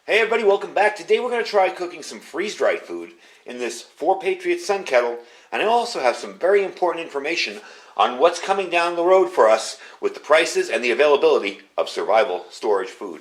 Hey everybody, welcome back. Today we're going to try cooking some freeze-dried food in this 4Patriots Sun Kettle, and I also have some very important information on what's coming down the road for us with the prices and the availability of survival storage food.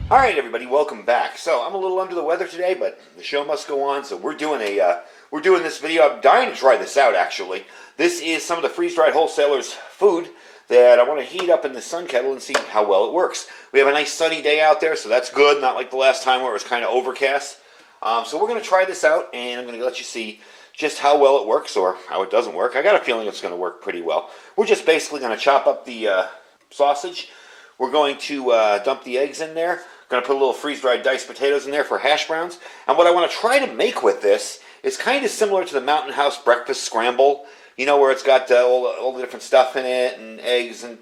Alright everybody, welcome back. So I'm a little under the weather today, but the show must go on, so we're doing this video. I'm dying to try this out actually. This is some of the freeze-dried wholesalers' food that I want to heat up in the Sun Kettle and see how well it works. We have a nice sunny day out there, so that's good, not like the last time where it was kind of overcast. So we're going to try this out, and I'm going to let you see just how well it works or how it doesn't work. I got a feeling it's going to work pretty well. We're just basically going to chop up the sausage. We're going to dump the eggs in there. Going to put a little freeze-dried diced potatoes in there for hash browns. And what I want to try to make with this is kind of similar to the Mountain House breakfast scramble. You know, where it's got all the different stuff in it, and eggs, and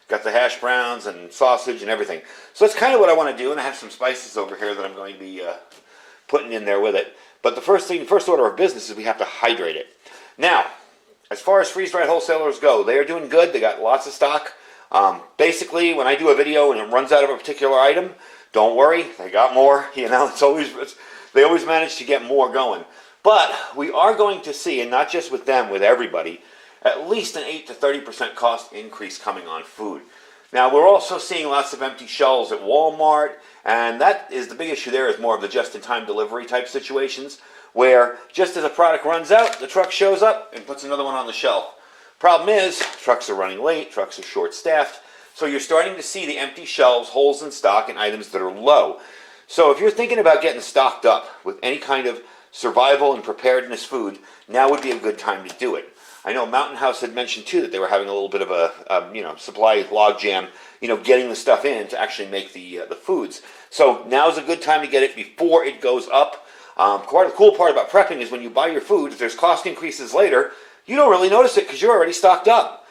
got the hash browns, and sausage, and everything. So that's kind of what I want to do, and I have some spices over here that I'm going to be putting in there with it. But the first order of business is we have to hydrate it. Now, as far as freeze-dried wholesalers go, they are doing good. They got lots of stock. Basically, when I do a video and it runs out of a particular item, don't worry, they got more. You know, they always manage to get more going. But we are going to see, and not just with them, with everybody, at least an 8 to 30% cost increase coming on food. Now, we're also seeing lots of empty shelves at Walmart, and that is the big issue there, is more of the just-in-time delivery type situations, where just as a product runs out, the truck shows up and puts another one on the shelf. Problem is, trucks are running late, trucks are short-staffed, so you're starting to see the empty shelves, holes in stock, and items that are low. So if you're thinking about getting stocked up with any kind of survival and preparedness food, now would be a good time to do it. I know Mountain House had mentioned too that they were having a little bit of a supply logjam, getting the stuff in to actually make the foods. So now's a good time to get it before it goes up. Quite the cool part about prepping is when you buy your food, if there's cost increases later, you don't really notice it because you're already stocked up.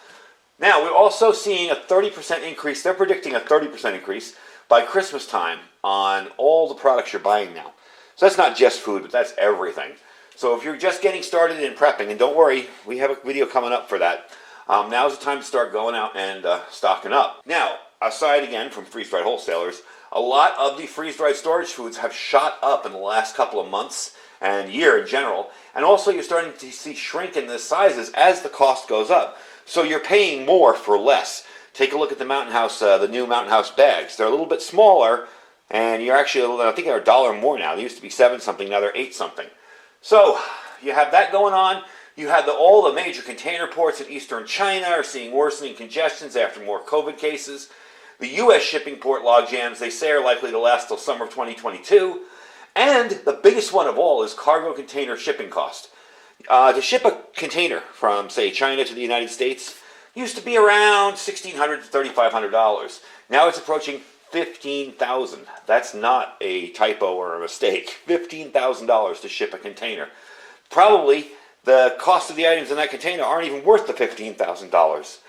Now, we're also seeing a 30% increase. They're predicting a 30% increase by Christmas time on all the products you're buying now. So that's not just food, but that's everything. So if you're just getting started in prepping, and don't worry, we have a video coming up for that, now's the time to start going out and stocking up. Now, aside again from freeze-dried wholesalers, a lot of the freeze-dried storage foods have shot up in the last couple of months and year in general. And also you're starting to see shrink in the sizes as the cost goes up. So you're paying more for less. Take a look at the Mountain House, the new Mountain House bags. They're a little bit smaller, and you're actually, I think they're $1 more now. They used to be 7 something, now they're 8 something. So you have that going on. You have all the major container ports in eastern China are seeing worsening congestions after more COVID cases. The U.S. shipping port log jams, they say, are likely to last till summer of 2022. And the biggest one of all is cargo container shipping cost. To ship a container from, say, China to the United States used to be around $1,600 to $3,500. Now it's approaching $15,000. That's not a typo or a mistake. $15,000 to ship a container. Probably the cost of the items in that container aren't even worth the $15,000.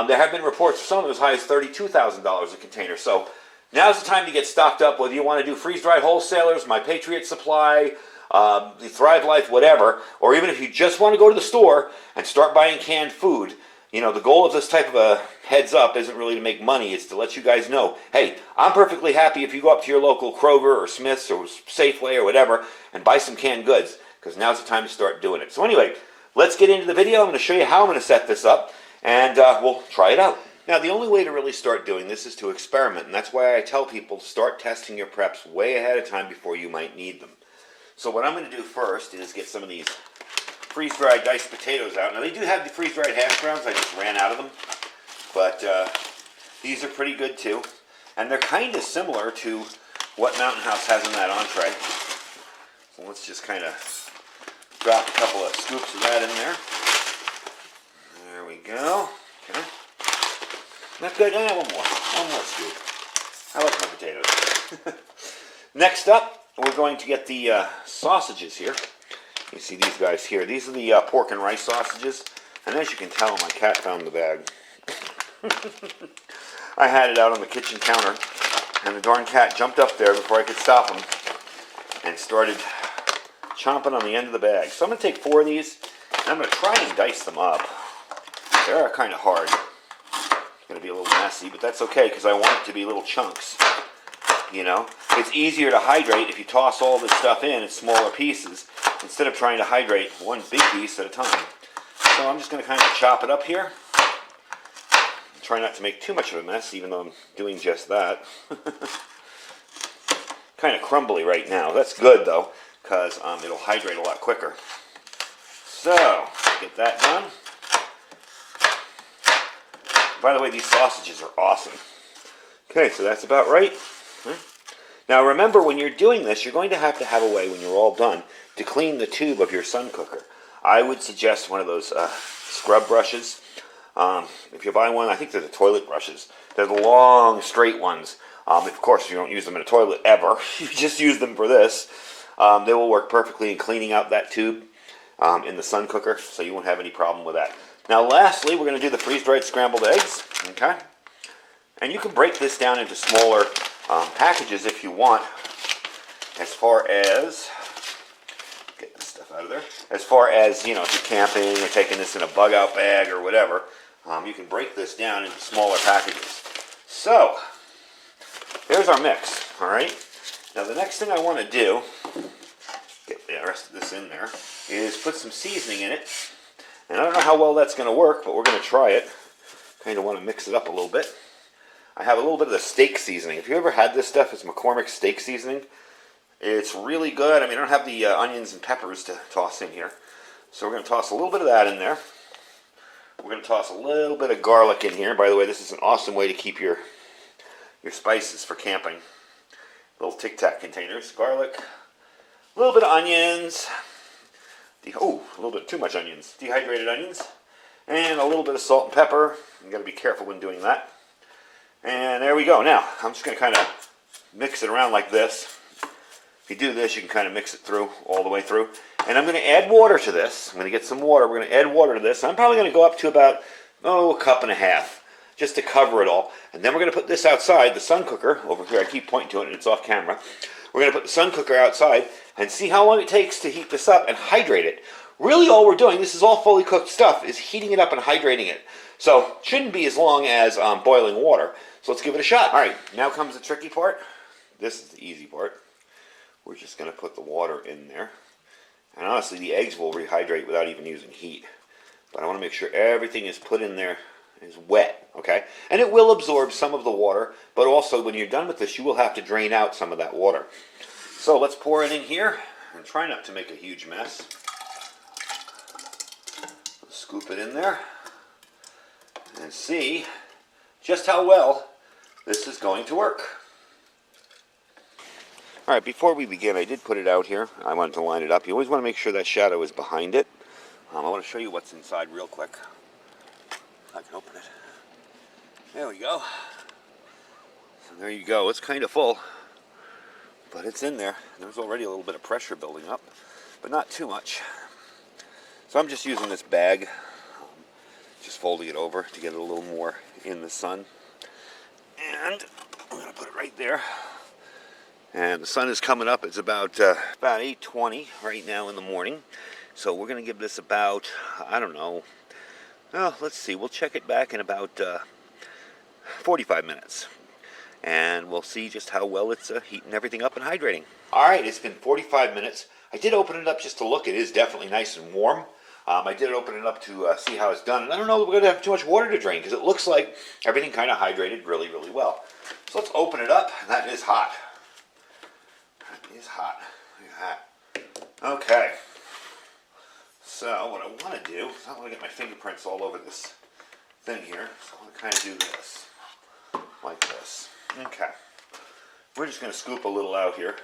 There have been reports of some of them as high as $32,000 a container. So now's the time to get stocked up, whether you want to do freeze-dried wholesalers, My Patriot Supply, the Thrive Life, whatever, or even if you just want to go to the store and start buying canned food. The goal of this type of a heads up isn't really to make money, it's to let you guys know, hey, I'm perfectly happy if you go up to your local Kroger or Smith's or Safeway or whatever and buy some canned goods, because now's the time to start doing it. So anyway, let's get into the video. I'm going to show you how I'm going to set this up, and we'll try it out. Now, the only way to really start doing this is to experiment, and that's why I tell people to start testing your preps way ahead of time before you might need them. So what I'm going to do first is get some of these freeze-dried diced potatoes out. Now, they do have the freeze-dried hash browns. I just ran out of them. But these are pretty good, too. And they're kind of similar to what Mountain House has in that entree. So let's just kind of drop a couple of scoops of that in there. There we go. Okay. Not good. One more scoop. I like my potatoes. Next up, we're going to get the sausages here. You see these guys here. These are the pork and rice sausages. And as you can tell, my cat found the bag. I had it out on the kitchen counter, and the darn cat jumped up there before I could stop him and started chomping on the end of the bag. So I'm going to take 4 of these I'm going to try and dice them up. They are kind of hard. It's going to be a little messy, but that's okay because I want it to be little chunks. You know, it's easier to hydrate if you toss all this stuff in smaller pieces instead of trying to hydrate one big piece at a time. So I'm just going to kind of chop it up here. Try not to make too much of a mess, even though I'm doing just that. Kind of crumbly right now. That's good though, because it'll hydrate a lot quicker. So, get that done. By the way, these sausages are awesome. Okay, so that's about right. Now remember, when you're doing this, you're going to have a way, when you're all done, to clean the tube of your Sun cooker. I would suggest one of those scrub brushes. If you buy one, I think they're the toilet brushes. They're the long, straight ones. Of course, you don't use them in a toilet ever. You just use them for this. They will work perfectly in cleaning out that tube in the Sun cooker, so you won't have any problem with that. Now, lastly, we're going to do the freeze-dried scrambled eggs. Okay? And you can break this down into smaller packages if you want. As far as, get this stuff out of there. As far as, you know, if you're camping or taking this in a bug-out bag or whatever, you can break this down into smaller packages. So, there's our mix, all right? Now, the next thing I want to do, get the rest of this in there, is put some seasoning in it. And I don't know how well that's going to work, but we're going to try it. Kind of want to mix it up a little bit. I have a little bit of the steak seasoning. If you ever had this stuff, it's McCormick's steak seasoning. It's really good. I mean, I don't have the onions and peppers to toss in here. So we're going to toss a little bit of that in there. We're going to toss a little bit of garlic in here. By the way, this is an awesome way to keep your spices for camping. Little Tic Tac containers. Garlic. A little bit of onions. Oh, a little bit too much onions. Dehydrated onions. And a little bit of salt and pepper. You've got to be careful when doing that. And there we go. Now, I'm just going to kind of mix it around like this. If you do this, you can kind of mix it through, all the way through. And I'm going to add water to this. I'm going to get some water. We're going to add water to this. I'm probably going to go up to about, a cup and a half, just to cover it all. And then we're going to put this outside, the Sun cooker, over here. I keep pointing to it, and it's off camera. We're going to put the Sun cooker outside and see how long it takes to heat this up and hydrate it. Really, all we're doing, this is all fully cooked stuff, is heating it up and hydrating it. So, shouldn't be as long as boiling water. So let's give it a shot. All right, now comes the tricky part. This is the easy part. We're just going to put the water in there. And honestly, the eggs will rehydrate without even using heat. But I want to make sure everything is put in there is wet, okay? And it will absorb some of the water, but also when you're done with this, you will have to drain out some of that water. So let's pour it in here and try not to make a huge mess. Scoop it in there and see just how well this is going to work. All right, before we begin, I did put it out here. I wanted to line it up. You always want to make sure that shadow is behind it. I want to show you what's inside real quick. If I can open it. There we go. So there you go. It's kind of full, but it's in there. There's already a little bit of pressure building up, but not too much. So I'm just using this bag, just folding it over to get it a little more in the sun. And I'm going to put it right there. And the sun is coming up. It's about 8:20 right now in the morning. So we're going to give this about, I don't know, well, let's see. We'll check it back in about 45 minutes. And we'll see just how well it's heating everything up and hydrating. All right, it's been 45 minutes. I did open it up just to look. It is definitely nice and warm. I did open it up to see how it's done. And I don't know that we're going to have too much water to drain because it looks like everything kind of hydrated really, really well. So let's open it up. And that is hot. That is hot. Look at that. Okay. So what I want to do is I want to get my fingerprints all over this thing here. So I'm going to kind of do this. Like this. Okay. We're just going to scoop a little out here.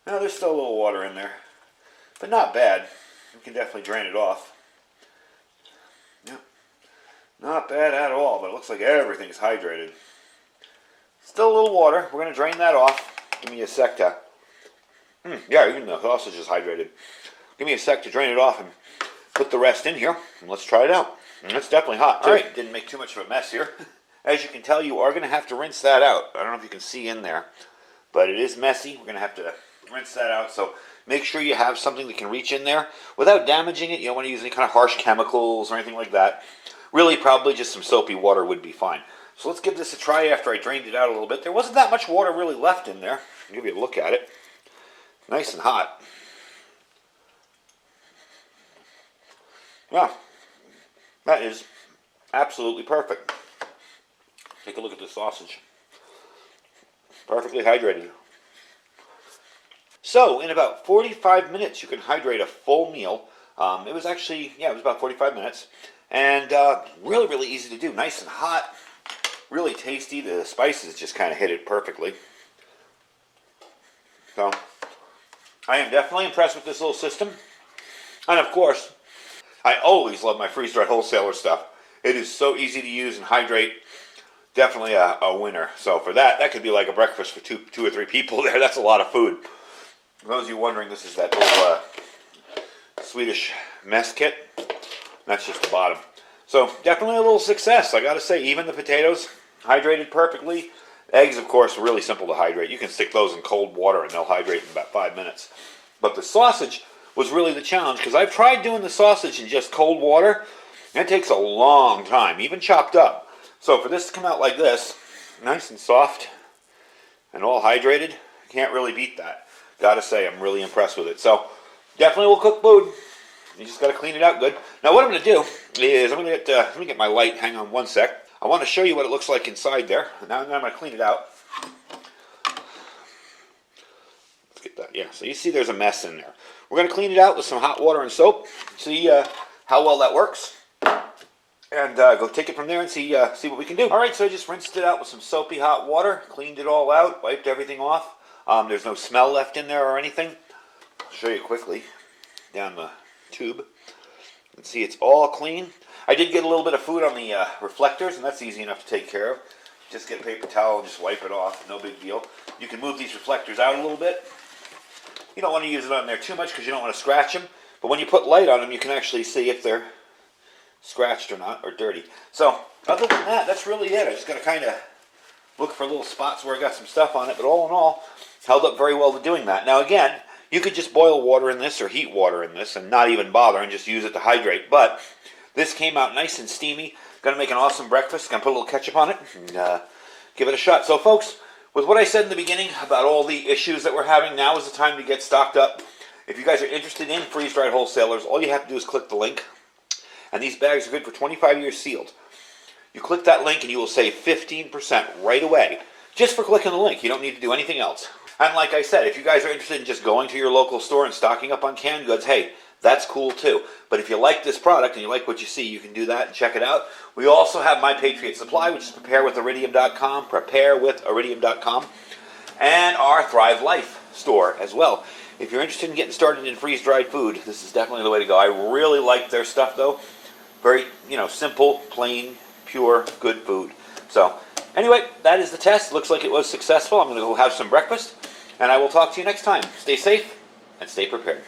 Now there's still a little water in there. But not bad. We can definitely drain it off. Yep. Not bad at all, but it looks like everything's hydrated. Still a little water. We're going to drain that off. Give me a sec to... yeah, even the sausage is hydrated. Give me a sec to drain it off and put the rest in here. And let's try it out. And it's definitely hot, too. All right, didn't make too much of a mess here. As you can tell, you are going to have to rinse that out. I don't know if you can see in there, but it is messy. We're going to have to rinse that out. So make sure you have something that can reach in there without damaging it. You don't want to use any kind of harsh chemicals or anything like that. Really, probably just some soapy water would be fine. So let's give this a try after I drained it out a little bit. There wasn't that much water really left in there. I'll give you a look at it. Nice and hot. Yeah, that is absolutely perfect. Take a look at the sausage. Perfectly hydrated. So, in about 45 minutes, you can hydrate a full meal. It was about 45 minutes. And really, really easy to do. Nice and hot. Really tasty. The spices just kind of hit it perfectly. So, I am definitely impressed with this little system. And of course, I always love my freeze-dried wholesaler stuff. It is so easy to use and hydrate. Definitely a winner. So for that could be like a breakfast for two or three people there. That's a lot of food. For those of you wondering, this is that little Swedish mess kit. That's just the bottom. So definitely a little success. I got to say, even the potatoes hydrated perfectly. Eggs, of course, are really simple to hydrate. You can stick those in cold water and they'll hydrate in about 5 minutes. But the sausage was really the challenge, because I've tried doing the sausage in just cold water, and it takes a long time, even chopped up. So for this to come out like this, nice and soft and all hydrated, can't really beat that. Gotta say, I'm really impressed with it. So definitely will cook food. You just gotta clean it out good. Now what I'm gonna do is let me get my light. Hang on one sec. I want to show you what it looks like inside there. Now I'm gonna clean it out. Let's get that. Yeah. So you see, there's a mess in there. We're gonna clean it out with some hot water and soap. See how well that works. And go take it from there and see what we can do. All right, so I just rinsed it out with some soapy hot water, cleaned it all out, wiped everything off. There's no smell left in there or anything. I'll show you quickly down the tube. You can see it's all clean. I did get a little bit of food on the reflectors, and that's easy enough to take care of. Just get a paper towel and just wipe it off. No big deal. You can move these reflectors out a little bit. You don't want to use it on there too much because you don't want to scratch them. But when you put light on them, you can actually see if they're scratched or not, or dirty. So other than that, that's really it. I just got to kind of look for little spots where I got some stuff on it, but all in all, held up very well to doing that. Now again, you could just boil water in this or heat water in this and not even bother and just use it to hydrate, but this came out nice and steamy. Gonna make an awesome breakfast. Gonna put a little ketchup on it and give it a shot. So folks, with what I said in the beginning about all the issues that we're having, now is the time to get stocked up. If you guys are interested in freeze-dried wholesalers, all you have to do is click the link. And these bags are good for 25 years sealed. You click that link and you will save 15% right away, just for clicking the link. You don't need to do anything else. And like I said, if you guys are interested in just going to your local store and stocking up on canned goods, hey, that's cool too. But if you like this product and you like what you see, you can do that and check it out. We also have My Patriot Supply, which is preparewithiridium.com, preparewithiridium.com, and our Thrive Life store as well. If you're interested in getting started in freeze-dried food, this is definitely the way to go. I really like their stuff though. Very, simple, plain, pure, good food. So, anyway, that is the test. Looks like it was successful. I'm going to go have some breakfast, and I will talk to you next time. Stay safe and stay prepared.